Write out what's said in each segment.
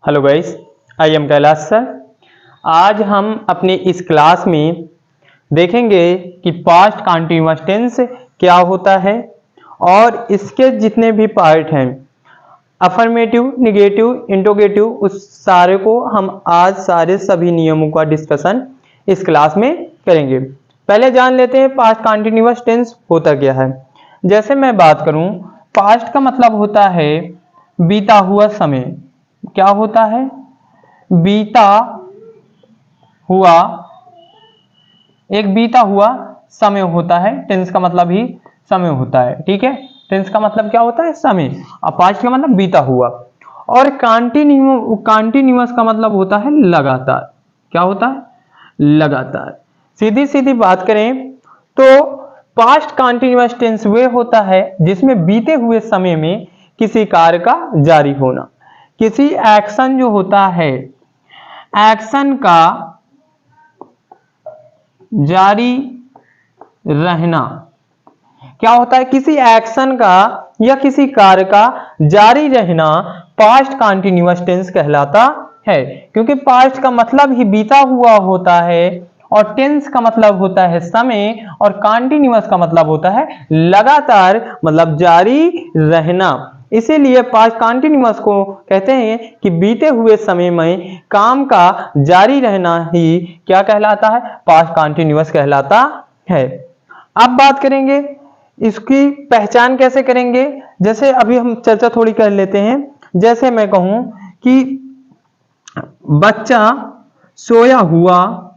Hello guys, I am Kailash sir. आज हम अपने इस क्लास में देखेंगे कि पास्ट कंटीन्यूअस टेंस क्या होता है और इसके जितने भी पार्ट हैं, अफर्मेटिव, निगेटिव, इंट्रोगेटिव, उस सारे को हम आज सभी नियमों का डिस्कशन इस क्लास में करेंगे। पहले जान लेते हैं पास्ट कंटीन्यूअस टेंस होता क्या है। जैसे मैं बात करूं, पास्ट का मतलब होता है बीता हुआ समय। क्या होता है? बीता हुआ, एक बीता हुआ समय होता है। टेंस का मतलब ही समय होता है, ठीक है। टेंस का मतलब क्या होता है? समय। और पास्ट का मतलब बीता हुआ। और कंटीन्यूअस का मतलब होता है लगातार। क्या होता है? लगातार। सीधी सीधी बात करें तो पास्ट कंटीन्यूअस टेंस वे होता है जिसमें बीते हुए समय में किसी कार्य का जारी होना, किसी एक्शन जो होता है, एक्शन का जारी रहना। क्या होता है? किसी एक्शन का या किसी कार्य का जारी रहना पास्ट कंटीन्यूअस टेंस कहलाता है, क्योंकि पास्ट का मतलब ही बीता हुआ होता है और टेंस का मतलब होता है समय और कंटीन्यूअस का मतलब होता है लगातार, मतलब जारी रहना। इसीलिए पास्ट कंटीन्यूअस को कहते हैं कि बीते हुए समय में काम का जारी रहना ही क्या कहलाता है? पास्ट कंटीन्यूअस कहलाता है। अब बात करेंगे इसकी पहचान कैसे करेंगे। जैसे अभी हम चर्चा थोड़ी कर लेते हैं। जैसे मैं कहूं कि बच्चा सोया हुआ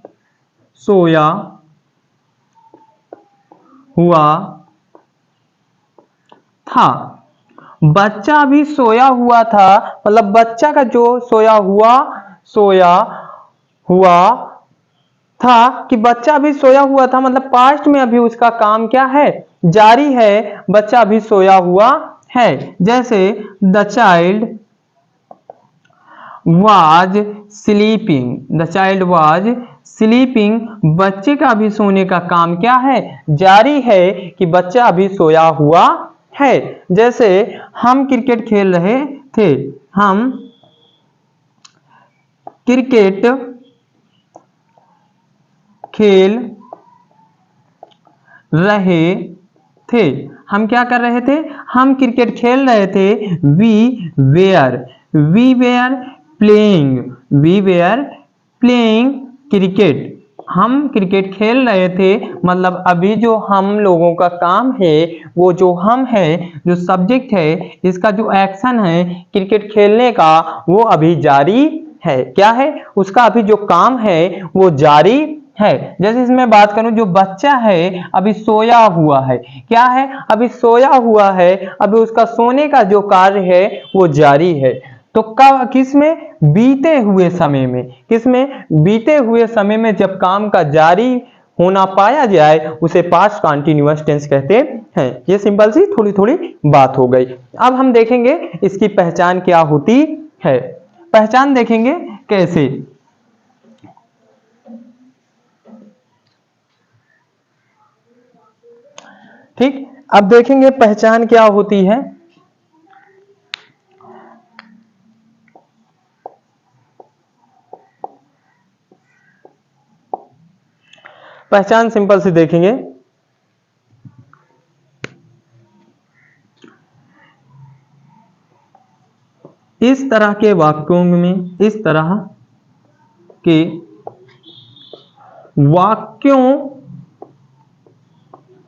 था। बच्चा भी सोया हुआ था, मतलब बच्चा का जो सोया हुआ था कि बच्चा भी सोया हुआ था, मतलब पास्ट में अभी उसका काम क्या है? जारी है। बच्चा भी सोया हुआ है। जैसे द चाइल्ड वाज स्लीपिंग, बच्चे का भी सोने का काम क्या है? जारी है कि बच्चा अभी सोया हुआ है। जैसे हम क्रिकेट खेल रहे थे, हम क्रिकेट खेल रहे थे। हम क्या कर रहे थे? हम क्रिकेट खेल रहे थे। We were playing cricket. हम क्रिकेट खेल रहे थे, मतलब अभी जो हम लोगों का काम है, वो जो हम है, जो सब्जेक्ट है, इसका जो एक्शन है क्रिकेट खेलने का, वो अभी जारी है। क्या है? उसका अभी जो काम है वो जारी है। जैसे इसमें बात करूं, जो बच्चा है अभी सोया हुआ है। क्या है? अभी सोया हुआ है, अभी उसका सोने का जो कार्य है वो जारी है। तो कब? किसमें? बीते हुए समय में। किसमें? बीते हुए समय में जब काम का जारी होना पाया जाए उसे पास्ट कंटीन्यूअस टेंस कहते हैं। ये सिंपल सी थोड़ी थोड़ी बात हो गई। अब हम देखेंगे इसकी पहचान क्या होती है। पहचान देखेंगे कैसे। ठीक, अब देखेंगे पहचान क्या होती है। पहचान सिंपल से देखेंगे। इस तरह के वाक्यों में, इस तरह के वाक्यों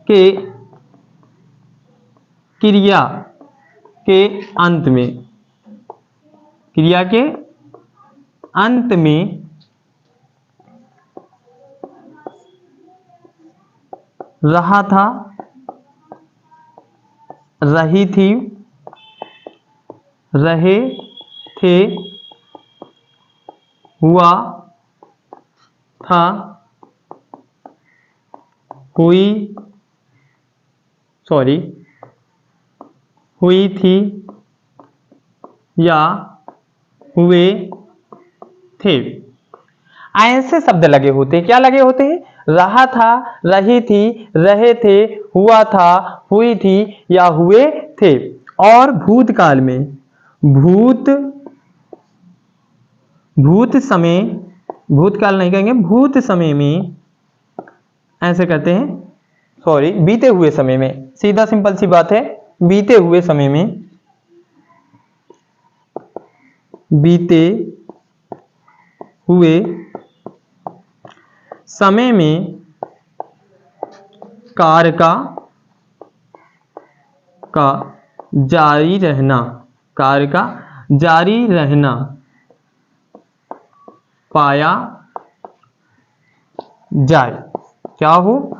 के क्रिया के अंत में, क्रिया के अंत में रहा था, रही थी, रहे थे, हुआ था, हुई थी या हुए थे। ऐसे शब्द लगे होते हैं। क्या लगे होते हैं? रहा था, रही थी, रहे थे, हुआ था, हुई थी या हुए थे। और भूतकाल में, भूतकाल भूत समय, भूतकाल नहीं कहेंगे, भूत समय में ऐसे कहते हैं, सॉरी बीते हुए समय में, सीधा सिंपल सी बात है, बीते हुए समय में, बीते हुए समय में कार्य का जारी रहना, कार्य का जारी रहना पाया जाए। क्या हो?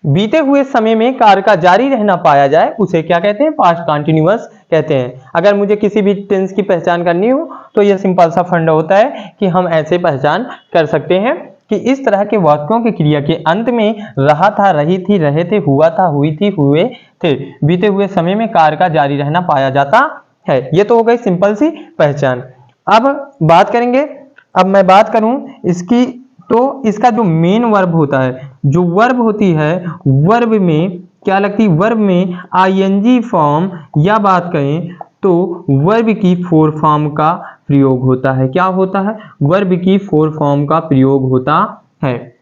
बीते हुए समय में कार्य का जारी रहना पाया जाए, उसे क्या कहते हैं? पास्ट कंटिन्यूअस कहते हैं। अगर मुझे किसी भी टेंस की पहचान करनी हो तो यह सिंपल सा फंडा होता है कि हम ऐसे पहचान कर सकते हैं कि इस तरह के वाक्यों की क्रिया के अंत में रहा था, रही थी, रहे थे, हुआ था, हुई थी, हुए थे, बीते हुए समय में कार्य का जारी रहना पाया जाता है। ये तो हो गई सिंपल सी पहचान। अब बात करेंगे, अब मैं बात करूं इसकी, तो इसका जो मेन वर्ब होता है, जो वर्ब होती है, वर्ब में क्या लगती है? वर्ब में आईएनजी फॉर्म, या बात करें तो वर्ब की फोर फॉर्म का प्रयोग होता है। क्या होता है? वर्ब की फोर फॉर्म का प्रयोग होता है।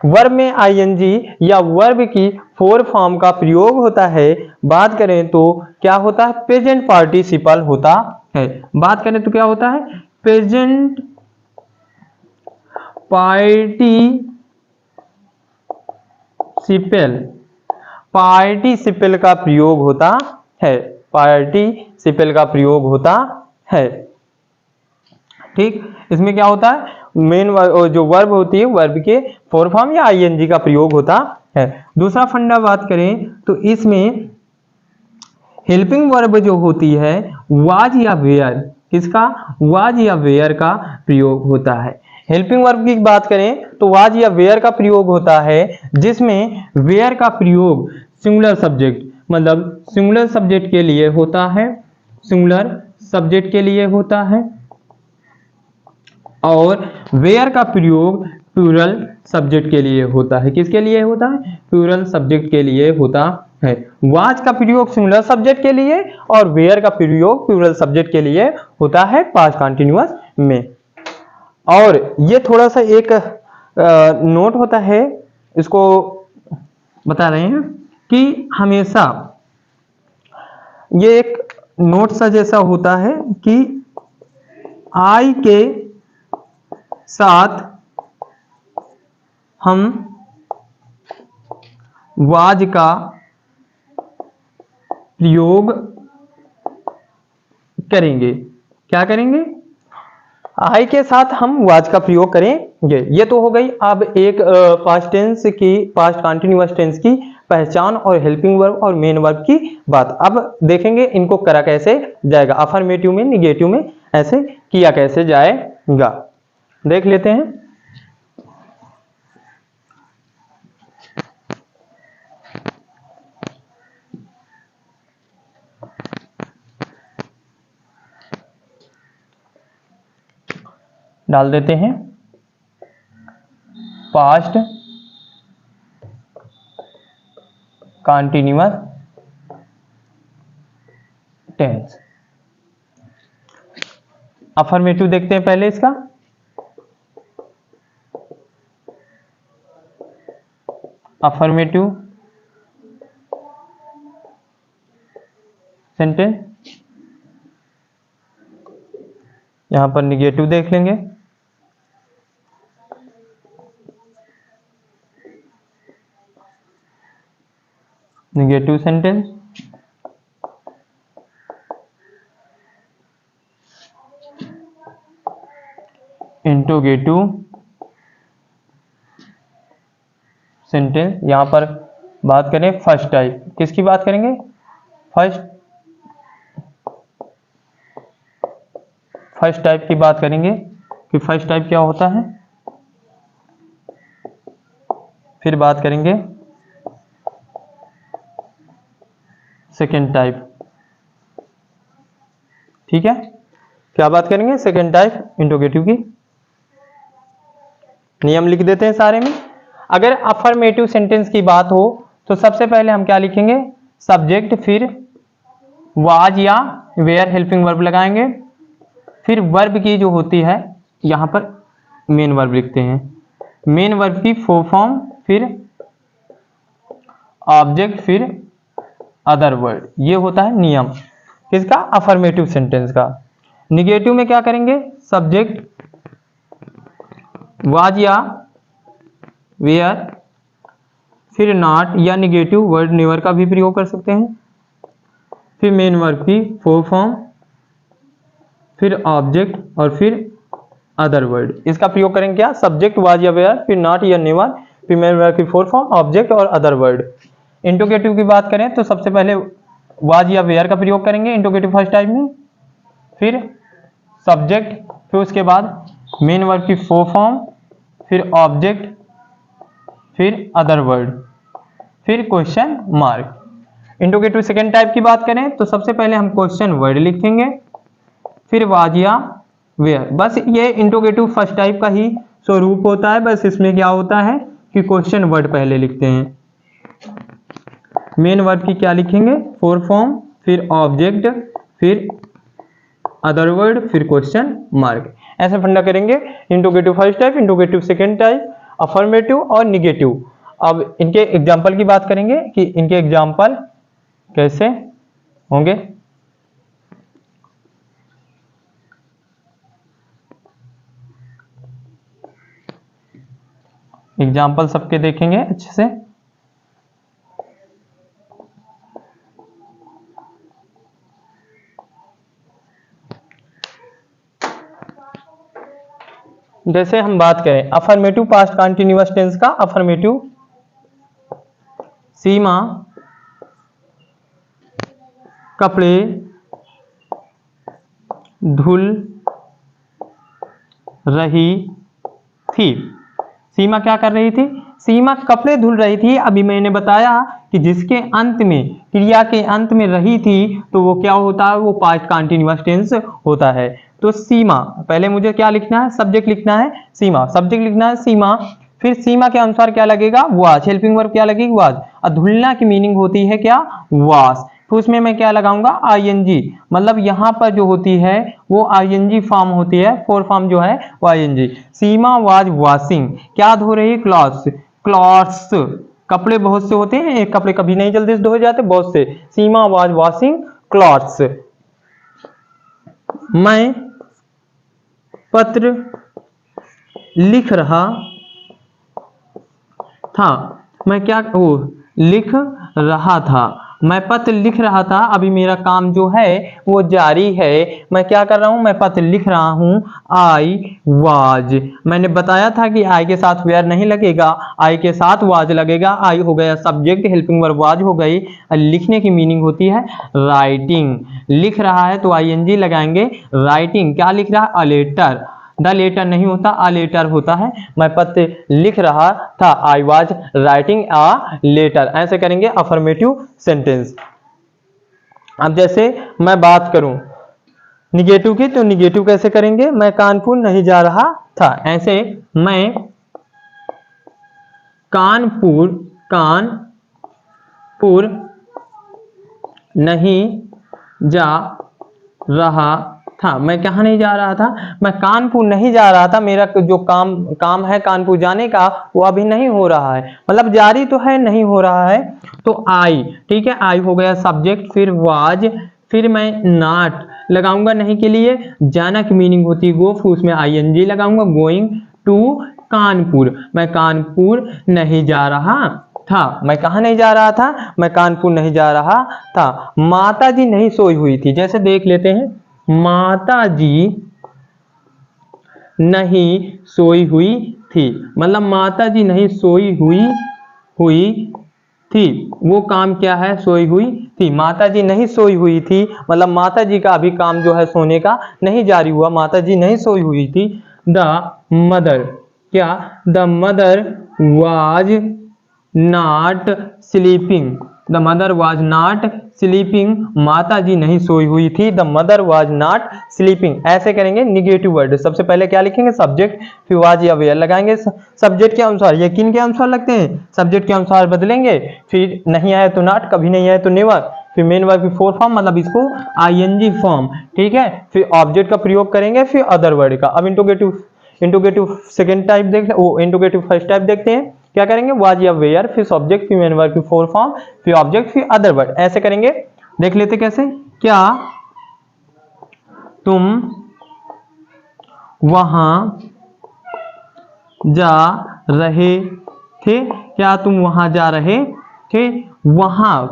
वर्ब में आईएनजी या वर्ब की फोर फॉर्म का प्रयोग होता है। बात करें तो क्या होता है? प्रेजेंट पार्टिसिपल होता है। बात करें तो क्या होता है? प्रेजेंट पार्टिसिपल का प्रयोग होता है, पार्टिसिपल का प्रयोग होता है। ठीक, इसमें क्या होता है? मेन जो वर्ब होती है, वर्ब के फोर फॉर्म या आईएनजी का प्रयोग होता है। दूसरा फंडा बात करें तो इसमें हेल्पिंग वर्ब जो होती है, वाज या वेयर, किसका? वाज या वेयर का प्रयोग होता है। हेल्पिंग वर्ब की बात करें तो वाज या वेयर का प्रयोग होता है, जिसमें वेयर का प्रयोग सिंगुलर सब्जेक्ट, मतलब सिंगुलर सब्जेक्ट के लिए होता है, सिंगुलर सब्जेक्ट के लिए होता है, और वेयर का प्रयोग प्लूरल सब्जेक्ट के लिए होता है। किसके लिए होता है? प्लूरल सब्जेक्ट के लिए होता है। वाज का प्रयोग सिंगुलर सब्जेक्ट के लिए और वेयर का प्रयोग प्लूरल सब्जेक्ट के लिए होता है पास्ट कंटीन्यूअस में। और ये थोड़ा सा एक नोट होता है, इसको बता रहे हैं कि हमेशा ये एक नोट सा जैसा होता है कि आई के साथ हम वाज का प्रयोग करेंगे। क्या करेंगे? आई के साथ हम वाज का प्रयोग करेंगे। ये तो हो गई अब एक पास्ट टेंस की, पास्ट कंटीन्यूअस टेंस की पहचान और हेल्पिंग वर्ब और मेन वर्ब की बात। अब देखेंगे इनको करा कैसे जाएगा, अफर्मेटिव में, निगेटिव में ऐसे किया कैसे जाएगा, देख लेते हैं। डाल देते हैं पास्ट कंटीन्यूअस टेंस। अफर्मेटिव देखते हैं पहले इसका। अफर्मेटिव सेंटेंस, यहां पर निगेटिव देख लेंगे। Negative sentence, interrogative sentence. यहां पर बात करें फर्स्ट टाइप, किसकी बात करेंगे? फर्स्ट टाइप की बात करेंगे कि फर्स्ट टाइप क्या होता है। फिर बात करेंगे सेकेंड टाइप। ठीक है, क्या बात करेंगे? सेकेंड टाइप इंट्रोगेटिव की। नियम लिख देते हैं सारे में। अगर अफर्मेटिव सेंटेंस की बात हो तो सबसे पहले हम क्या लिखेंगे? सब्जेक्ट, फिर वाज या वेयर हेल्पिंग वर्ब लगाएंगे, फिर वर्ब की जो होती है यहाँ पर मेन वर्ब लिखते हैं। मेन वर्ब की फुल फॉर्म, फिर ऑब्जेक्ट, फिर अदर वर्ड, ये होता है नियम किसका, अफर्मेटिव सेंटेंस का। निगेटिव में क्या करेंगे, सब्जेक्ट वाज या वेयर, फिर नॉट या निगेटिव वर्ड नेवर का भी प्रयोग कर सकते हैं, फिर मेन वर्ब की फुल फॉर्म, फिर ऑब्जेक्ट और फिर अदर वर्ड। इसका प्रयोग करेंगे क्या, सब्जेक्ट वाज या वेयर, फिर नॉट या नेवर, फिर मेन वर्ब की फुल फॉर्म, ऑब्जेक्ट और अदर वर्ड। इंटरोगेटिव की बात करें तो सबसे पहले वाज या वेयर का प्रयोग करेंगे इंटरोगेटिव फर्स्ट टाइप में, फिर सब्जेक्ट, फिर उसके बाद मेन वर्ब की फुल फॉर्म, फिर ऑब्जेक्ट, फिर अदर वर्ड, फिर question mark. Interrogative second type की बात करें तो सबसे पहले हम क्वेश्चन वर्ड लिखेंगे, फिर वाज या वेयर। बस ये इंटरोगेटिव फर्स्ट टाइप का ही स्वरूप होता है, बस इसमें क्या होता है कि क्वेश्चन वर्ड पहले लिखते हैं, मेन वर्ब की क्या लिखेंगे, फुल फॉर्म, फिर ऑब्जेक्ट, फिर अदर वर्ड, फिर क्वेश्चन मार्क। ऐसे फंडा करेंगे interrogative first type, interrogative second type, affirmative और निगेटिव। अब इनके एग्जाम्पल की बात करेंगे कि इनके एग्जाम्पल कैसे होंगे। एग्जाम्पल सबके देखेंगे अच्छे से। जैसे हम बात करें अफर्मेटिव पास्ट कंटीन्यूअस टेंस का, अफर्मेटिव सीमा कपड़े धुल रही थी। सीमा क्या कर रही थी, सीमा कपड़े धुल रही थी। अभी मैंने बताया कि जिसके अंत में, क्रिया के अंत में रही थी तो वो क्या होता है, वो पास्ट कंटीन्यूअस टेंस होता है। तो सीमा, पहले मुझे क्या लिखना है, सब्जेक्ट लिखना है सीमा, सब्जेक्ट लिखना है सीमा, फिर सीमा के अनुसार क्या लगेगा, वाज, हेल्पिंग वर्ब क्या लगेगी, वाज। और धुलना की मीनिंग होती है क्या, वाश। तो उसमें मैं क्या लगाऊंगा, आईएनजी, मतलब यहाँ पर जो होती है वो आईएनजी फॉर्म होती है, फोर फॉर्म जो है वो आईएनजी। सीमा वाज वॉशिंग, क्या धो रही है, क्लॉथ्स, क्लॉथ्स, कपड़े बहुत से होते हैं, एक कपड़े कभी नहीं जल्दी से धोए जाते, बहुत से। सीमा वाज वॉशिंग क्लॉथ्स। मैं पत्र लिख रहा था, मैं क्या लिख रहा था, मैं पत्र लिख रहा था। अभी मेरा काम जो है वो जारी है, मैं क्या कर रहा हूं, मैं पत्र लिख रहा हूं। आई वाज, मैंने बताया था कि आई के साथ वेयर नहीं लगेगा, आई के साथ वाज लगेगा। आई हो गया सब्जेक्ट, हेल्पिंग वर्ब वाज हो गई। लिखने की मीनिंग होती है राइटिंग, लिख रहा है तो आईएनजी लगाएंगे। राइटिंग, क्या लिख रहा है, अ लेटर, द लेटर नहीं होता, अ लेटर होता है। मैं पत्र लिख रहा था, I was writing a letter. ऐसे करेंगे अफर्मेटिव सेंटेंस। अब जैसे मैं बात करूं निगेटिव की, तो निगेटिव कैसे करेंगे, मैं कानपुर नहीं जा रहा था। ऐसे मैं कानपुर नहीं जा रहा था। मैं कहाँ नहीं जा रहा था, मैं कानपुर नहीं जा रहा था। मेरा जो काम है कानपुर जाने का वो अभी नहीं हो रहा है, मतलब जारी तो है, नहीं हो रहा है। तो आई, ठीक है, आई हो गया सब्जेक्ट, फिर वाज, फिर मैं नॉट लगाऊंगा नहीं के लिए, जाना की मीनिंग होती है गो, फिर उसमें आईएनजी लगाऊंगा, गोइंग टू कानपुर। मैं कानपुर नहीं जा रहा था, मैं कहा नहीं जा रहा था, मैं कानपुर नहीं जा रहा था। माता जी नहीं सोई हुई थी, जैसे देख लेते हैं, माता जी नहीं सोई हुई थी, मतलब माता जी नहीं सोई हुई थी। वो काम क्या है, सोई हुई थी। माता जी नहीं सोई हुई थी, मतलब माता जी का अभी काम जो है सोने का नहीं जारी हुआ, माता जी नहीं सोई हुई थी। द मदर, क्या, the mother was not sleeping, the mother was not sleeping, माता जी नहीं सोई हुई थी, the mother was not sleeping. ऐसे करेंगे निगेटिव वर्ड। सबसे पहले क्या लिखेंगे, सब्जेक्ट, फिर वाज या वेयर लगाएंगे सब्जेक्ट के अनुसार। ये किन के अनुसार लगते हैं, सब्जेक्ट के अनुसार बदलेंगे, फिर नहीं आए तो नॉट, कभी नहीं आए तो नेवर, फिर मेन वर्ब की फोर फॉर्म मतलब इसको आईएनजी फॉर्म, ठीक है। फिर ऑब्जेक्ट का प्रयोग करेंगे, फिर अदर वर्ड का। अब इंट्रोगेटिव सेकंड टाइप देख वो इंट्रोगेटिव फर्स्ट टाइप देखते हैं। क्या करेंगे, वाज या वेयर, फिर सब्जेक्ट, फिर मेन वर्ब की फोर फॉर्म, फिर ऑब्जेक्ट, फिर अदर वर्ड, ऐसे करेंगे। देख लेते कैसे। क्या तुम वहां जा रहे थे, क्या तुम वहां जा रहे थे। वहां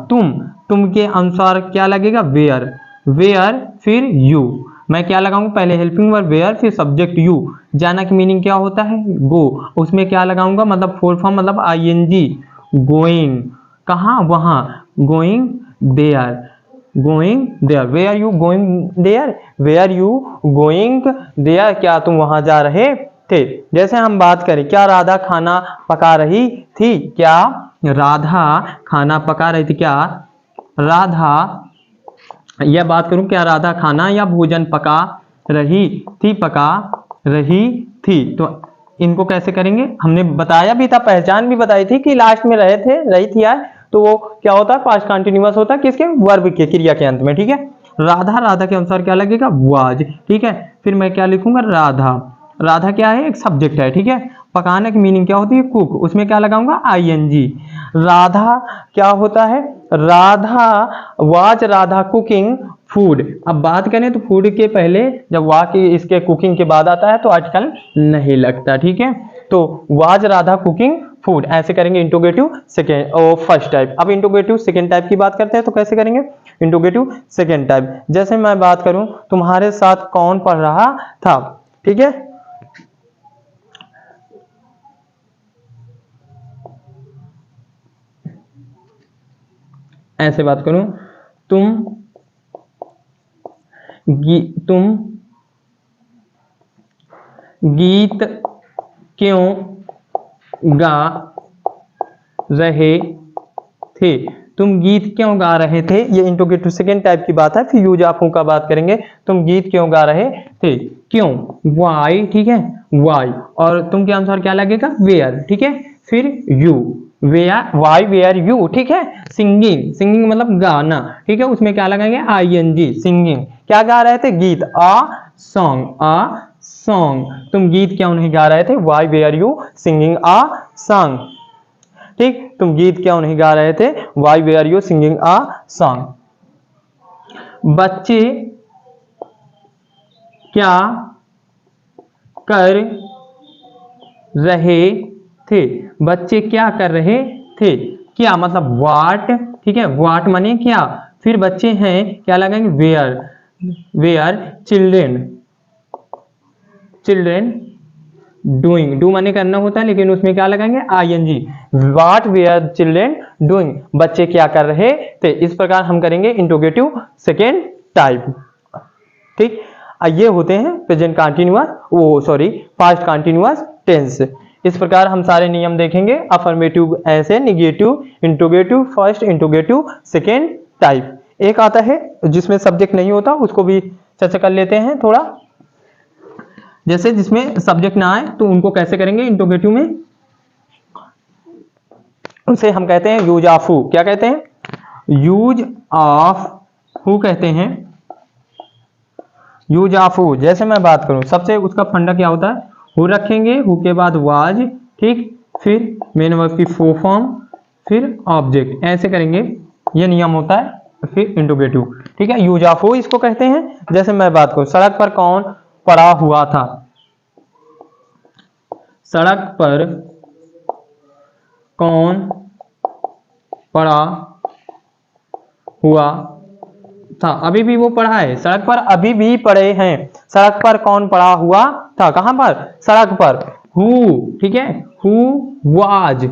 तुम के अनुसार क्या लगेगा, वेयर, वेयर फिर यू। मैं क्या लगाऊंगा, पहले हेल्पिंग वर्ब वेयर, फिर सब्जेक्ट यू। जाना की मीनिंग क्या होता है, गो, उसमें क्या लगाऊंगा, मतलब फोर फॉर्म मतलब आईएनजी, गोइंग, कहाँ, वहां, going there, going there, were you going there, were you going there, क्या तुम वहां जा रहे थे। जैसे हम बात करें, क्या राधा खाना पका रही थी, क्या राधा खाना पका रही थी, क्या राधा, यह बात करूं, क्या राधा खाना या भोजन पका रही थी, पका रही थी। तो इनको कैसे करेंगे, हमने बताया भी था, पहचान भी बताई थी कि लास्ट में रहे थे, रही थी यार, तो वो क्या होता है, पास्ट कंटिन्यूअस होता है किसके, वर्ब के, क्रिया के अंत में, ठीक है। राधा के अनुसार क्या लगेगा, वाज, ठीक है। फिर मैं क्या लिखूंगा, राधा क्या है, एक सब्जेक्ट है, ठीक है। पकाने की मीनिंग क्या होती है, कुक, उसमें क्या लगाऊंगा, आईएनजी। राधा क्या होता है, राधा कुकिंग फूड। अब बात करें तो फूड के पहले जब वाह की इसके कुकिंग के बाद आता है तो आर्टिकल नहीं लगता, ठीक है। तो वाज राधा कुकिंग फूड, ऐसे करेंगे इंट्रोगेटिव सेकेंड और फर्स्ट टाइप। अब इंट्रोगेटिव सेकेंड टाइप की बात करते हैं, तो कैसे करेंगे इंट्रोगेटिव सेकेंड टाइप। जैसे मैं बात करूं, तुम्हारे साथ कौन पढ़ रहा था, ठीक है। ऐसे बात करूं, तुम गीत क्यों गा रहे थे, तुम गीत क्यों गा रहे थे, ये इंट्रोगेटिव सेकेंड टाइप की बात है। फिर यूज ऑफ हूं का बात करेंगे, तुम गीत क्यों गा रहे थे, क्यों, वाई, ठीक है, वाई, और तुम के अनुसार क्या लगेगा, वेयर, ठीक है। फिर you, were, why were you, ठीक है। सिंगिंग मतलब गाना, ठीक है, उसमें क्या लगाएंगे, आईएनजी, सिंगिंग, क्या गा रहे थे, गीत, सॉन्ग, तुम गीत क्यों नहीं गा रहे थे, why were you singing song, ठीक, तुम गीत क्यों नहीं गा रहे थे, why were you singing song. बच्चे क्या कर रहे थे, बच्चे क्या कर रहे थे, क्या मतलब वाट, ठीक है, वाट माने क्या। फिर बच्चे हैं, क्या लगाएंगे, वेयर चिल्ड्रेन डूइंग, डू माने करना होता है, लेकिन उसमें क्या लगाएंगे, ING, what were children doing, बच्चे क्या कर रहे थे। इस प्रकार हम करेंगे इंट्रोगेटिव सेकेंड टाइप, ठीक। ये होते हैं present continuous, past continuous tense. इस प्रकार हम सारे नियम देखेंगे, अफर्मेटिव ऐसे, negative, interrogative first, interrogative second type. एक आता है जिसमें सब्जेक्ट नहीं होता, उसको भी चर्चा कर लेते हैं थोड़ा। जैसे जिसमें सब्जेक्ट ना आए तो उनको कैसे करेंगे इंट्रोगेटिव में, उसे हम कहते हैं यूज ऑफ हु। क्या कहते हैं, यूज ऑफ हु कहते हैं, यूज ऑफ हु। जैसे मैं बात करूं, सबसे उसका फंडा क्या होता है, हु रखेंगे, हु के बाद वाज, ठीक, फिर मेन वर्ब की फोर फॉर्म, फिर ऑब्जेक्ट, ऐसे करेंगे, ये नियम होता है। फिर इंट्रोगेटिव, ठीक है, यूज ऑफ हु इसको कहते हैं। जैसे मैं बात करूं, सड़क पर कौन पड़ा हुआ था, सड़क पर कौन पड़ा हुआ था, अभी भी वो पड़ा है, सड़क पर अभी भी पड़े हैं, सड़क पर कौन पड़ा हुआ था, कहां पर, सड़क पर। हु, ठीक है, who was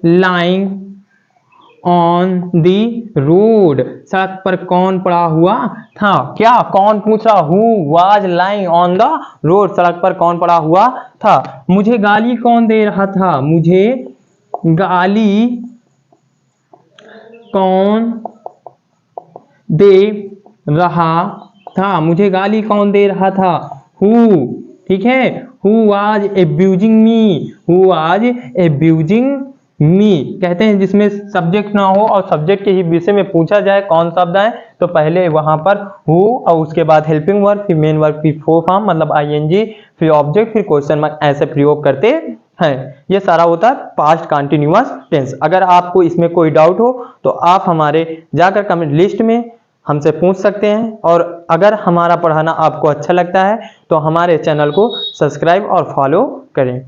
lying on the road, सड़क पर कौन पड़ा हुआ था, क्या, कौन पूछा, who was lying on the road, सड़क पर कौन पड़ा हुआ था। मुझे गाली कौन दे रहा था, मुझे गाली कौन दे रहा था, मुझे गाली कौन दे रहा था, हु, ठीक है, who was abusing me, who was abusing me कहते हैं जिसमें सब्जेक्ट ना हो और सब्जेक्ट के ही विषय में पूछा जाए कौन शब्द है, तो पहले वहां पर हु और उसके बाद हेल्पिंग वर्ब, फिर मेन वर्ब, फिर फॉर फॉर्म मतलब आईएनजी, फिर ऑब्जेक्ट, फिर क्वेश्चन मार्क, ऐसे प्रयोग करते हैं। ये सारा होता है पास्ट कंटिन्यूअस टेंस। अगर आपको इसमें कोई डाउट हो तो आप हमारे जाकर कमेंट लिस्ट में हमसे पूछ सकते हैं, और अगर हमारा पढ़ाना आपको अच्छा लगता है तो हमारे चैनल को सब्सक्राइब और फॉलो करें।